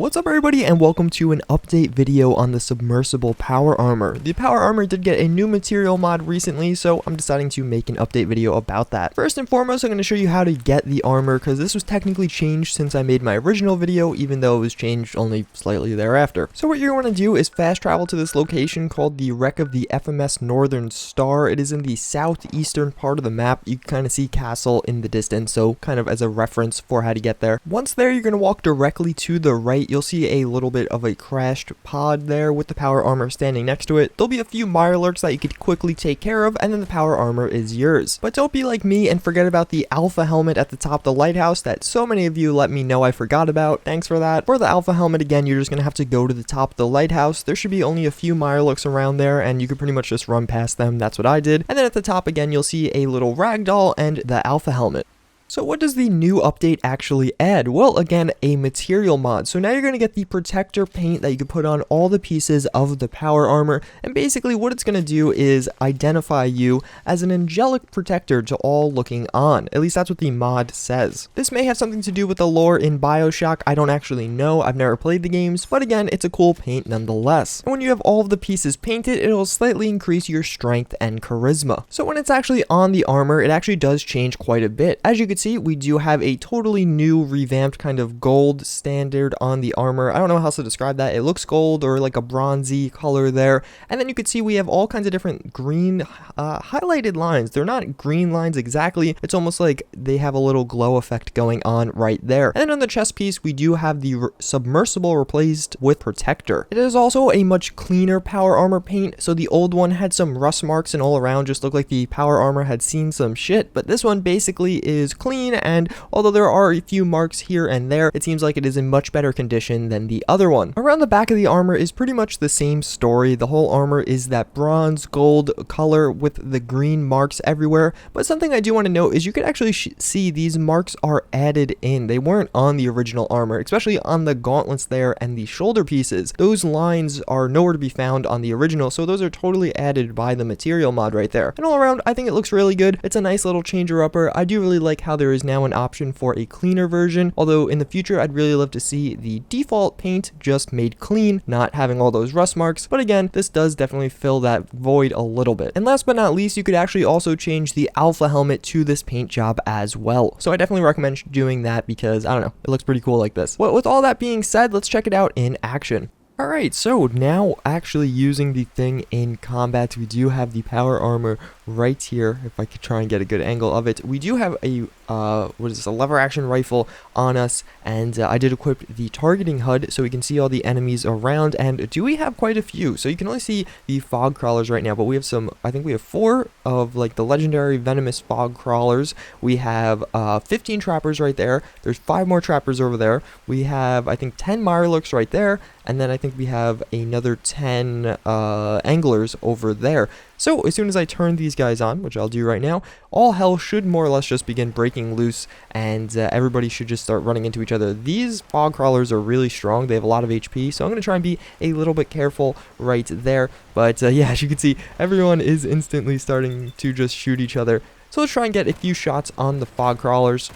What's up everybody and welcome to an update video on the Submersible Power Armor. The Power Armor did get a new material mod recently, so I'm deciding to make an update video about that. First and foremost, I'm going to show you how to get the armor, because this was technically changed since I made my original video, even though it was changed only slightly thereafter. So what you're going to do is fast travel to this location called the Wreck of the FMS Northern Star. It is in the southeastern part of the map. You can kind of see Castle in the distance, so kind of as a reference for how to get there. Once there, you're going to walk directly to the right. You'll see a little bit of a crashed pod there with the power armor standing next to it. There'll be a few mirelurks that you could quickly take care of, and then the power armor is yours. But don't be like me and forget about the alpha helmet at the top of the lighthouse that so many of you let me know I forgot about. Thanks for that. For the alpha helmet, again, you're just going to have to go to the top of the lighthouse. There should be only a few mirelurks around there, and you could pretty much just run past them. That's what I did. And then at the top again, you'll see a little ragdoll and the alpha helmet. So what does the new update actually add? Well, again, a material mod. So now you're going to get the protector paint that you can put on all the pieces of the power armor. And basically what it's going to do is identify you as an angelic protector to all looking on. At least that's what the mod says. This may have something to do with the lore in Bioshock. I don't actually know. I've never played the games. But again, it's a cool paint nonetheless. And when you have all of the pieces painted, it'll slightly increase your strength and charisma. So when it's actually on the armor, it actually does change quite a bit. As you can see, we do have a totally new revamped kind of gold standard on the armor. I don't know how else to describe that. It looks gold or like a bronzy color there. And then you can see we have all kinds of different green highlighted lines. They're not green lines exactly. It's almost like they have a little glow effect going on right there. And then on the chest piece, we do have the submersible replaced with protector. It is also a much cleaner power armor paint. So the old one had some rust marks and all around just looked like the power armor had seen some shit. But this one basically is clean. And although there are a few marks here and there, it seems like it is in much better condition than the other one. Around the back of the armor is pretty much the same story. The whole armor is that bronze gold color with the green marks everywhere. But something I do want to note is you can actually see these marks are added in. They weren't on the original armor, especially on the gauntlets there and the shoulder pieces. Those lines are nowhere to be found on the original, so those are totally added by the material mod right there. And all around, I think it looks really good. It's a nice little changer-upper. I do really like how there is now an option for a cleaner version, although in the future I'd really love to see the default paint just made clean, not having all those rust marks. But again, this does definitely fill that void a little bit. And last but not least, you could actually also change the alpha helmet to this paint job as well. So I definitely recommend doing that because, I don't know, it looks pretty cool like this. Well, with all that being said, let's check it out in action. Alright, so now actually using the thing in combat, we do have the power armor right here. If I could try and get a good angle of it, we do have a a lever action rifle on us, and I did equip the targeting HUD so we can see all the enemies around, and do we have quite a few. So you can only see the fog crawlers right now, but we have some, I think we have 4 of like the legendary venomous fog crawlers. We have 15 trappers right there. There's 5 more trappers over there. We have, I think, 10 mirelurks right there, and then I think we have another 10 anglers over there. So as soon as I turn these guys on, which I'll do right now, all hell should more or less just begin breaking loose, and everybody should just start running into each other. These fog crawlers are really strong. They have a lot of HP, so I'm going to try and be a little bit careful right there. But yeah, as you can see, everyone is instantly starting to just shoot each other. So let's try and get a few shots on the fog crawlers.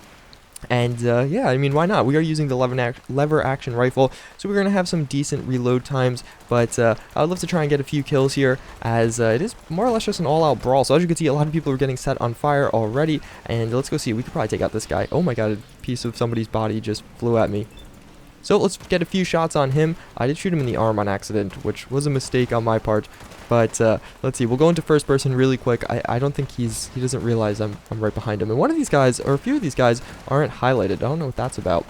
And yeah, I mean, why not? We are using the lever action rifle, so we're going to have some decent reload times, but I'd love to try and get a few kills here, as it is more or less just an all-out brawl. So as you can see, a lot of people are getting set on fire already, and let's go see. We could probably take out this guy. Oh my god, a piece of somebody's body just flew at me. So let's get a few shots on him. I did shoot him in the arm on accident, which was a mistake on my part. But let's see, we'll go into first person really quick. I don't think he doesn't realize I'm right behind him. And one of these guys, or a few of these guys, aren't highlighted. I don't know what that's about.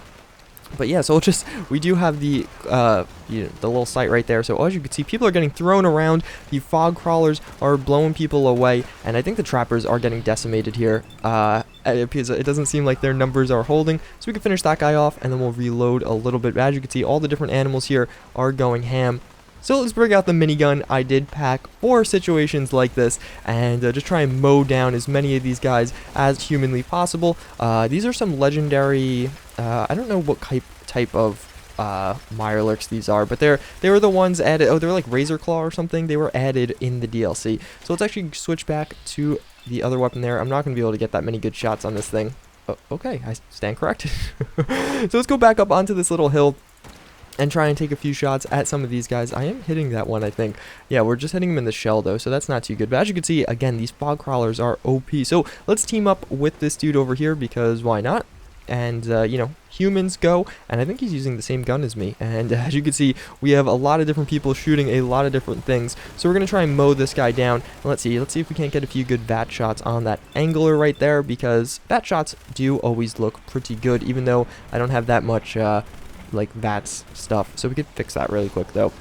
But yeah, so we do have the the little sight right there. So as you can see, people are getting thrown around. The fog crawlers are blowing people away, and I think the trappers are getting decimated here. Because it doesn't seem like their numbers are holding. So we can finish that guy off, and then we'll reload a little bit. But as you can see, all the different animals here are going ham. So let's bring out the minigun. I did pack for situations like this, and just try and mow down as many of these guys as humanly possible. These are some legendary, I don't know what type of mirelurks these are, but they were the ones added. Oh, they're like Razor Claw or something. They were added in the DLC. So let's actually switch back to the other weapon there. I'm not going to be able to get that many good shots on this thing. Oh, okay, I stand corrected. So let's go back up onto this little hill. and try and take a few shots at some of these guys. I am hitting that one, I think. Yeah, we're just hitting him in the shell, though, so that's not too good. But as you can see, again, these fog crawlers are OP. So let's team up with this dude over here, because why not? And, you know, humans go, and I think he's using the same gun as me. And as you can see, we have a lot of different people shooting a lot of different things. So we're going to try and mow this guy down. And let's see if we can't get a few good VAT shots on that angler right there, because VAT shots do always look pretty good, even though I don't have that much, like, VATS stuff. So we could fix that really quick, though.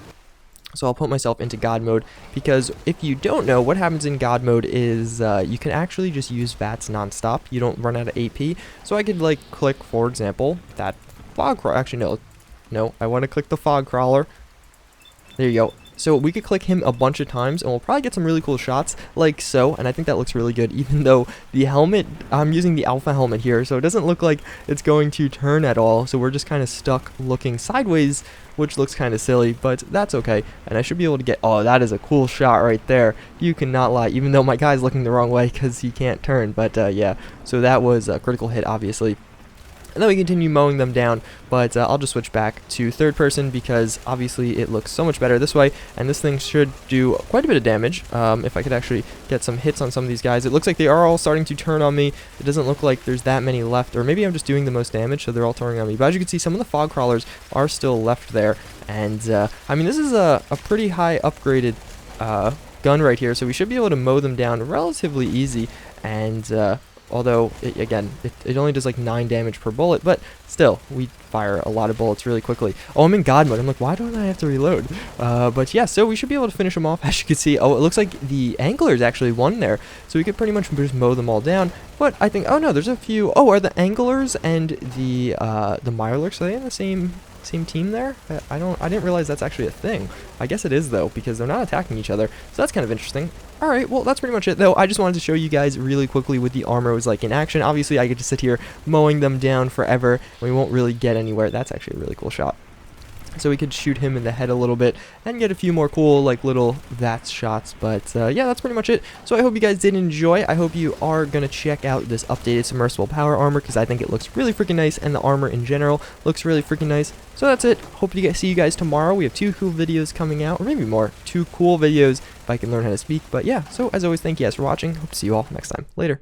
So I'll put myself into God mode, because if you don't know, what happens in God mode is you can actually just use VATS nonstop. You don't run out of AP. So I could like click, for example, that fog crawler. Actually, no, I want to click the fog crawler. There you go. So we could click him a bunch of times, and we'll probably get some really cool shots, like so, and I think that looks really good, even though the helmet, I'm using the alpha helmet here, so it doesn't look like it's going to turn at all, so we're just kind of stuck looking sideways, which looks kind of silly, but that's okay, and I should be able to get, oh, that is a cool shot right there, you cannot lie, even though my guy's looking the wrong way, because he can't turn, but yeah, so that was a critical hit, obviously. And then we continue mowing them down, but I'll just switch back to third person, because obviously it looks so much better this way, and this thing should do quite a bit of damage. If I could actually get some hits on some of these guys. It looks like they are all starting to turn on me. It doesn't look like there's that many left, or maybe I'm just doing the most damage, so they're all turning on me. But as you can see, some of the fog crawlers are still left there, and I mean, this is a pretty high upgraded gun right here, so we should be able to mow them down relatively easy, and although, it only does like 9 damage per bullet, but still, we fire a lot of bullets really quickly. Oh, I'm in God mode. I'm like, why don't I have to reload? But yeah, so we should be able to finish them off. As you can see, oh, it looks like the anglers actually won there, so we could pretty much just mow them all down. But I think, oh no, there's a few. Oh, are the anglers and the Mirelurks, are they in the same team there? I didn't realize that's actually a thing. I guess it is, though, because they're not attacking each other, so that's kind of interesting. Alright, well, that's pretty much it, though. I just wanted to show you guys really quickly what the armor was like in action. Obviously, I get to sit here mowing them down forever, and we won't really get anywhere. That's actually a really cool shot. So we could shoot him in the head a little bit and get a few more cool, like, little VATS shots. But, yeah, that's pretty much it. So I hope you guys did enjoy. I hope you are going to check out this updated Submersible Power Armor, because I think it looks really freaking nice, and the armor in general looks really freaking nice. So that's it. Hope to see you guys tomorrow. We have 2 cool videos coming out, or maybe more. 2 cool videos if I can learn how to speak. But, yeah, so as always, thank you guys for watching. Hope to see you all next time. Later.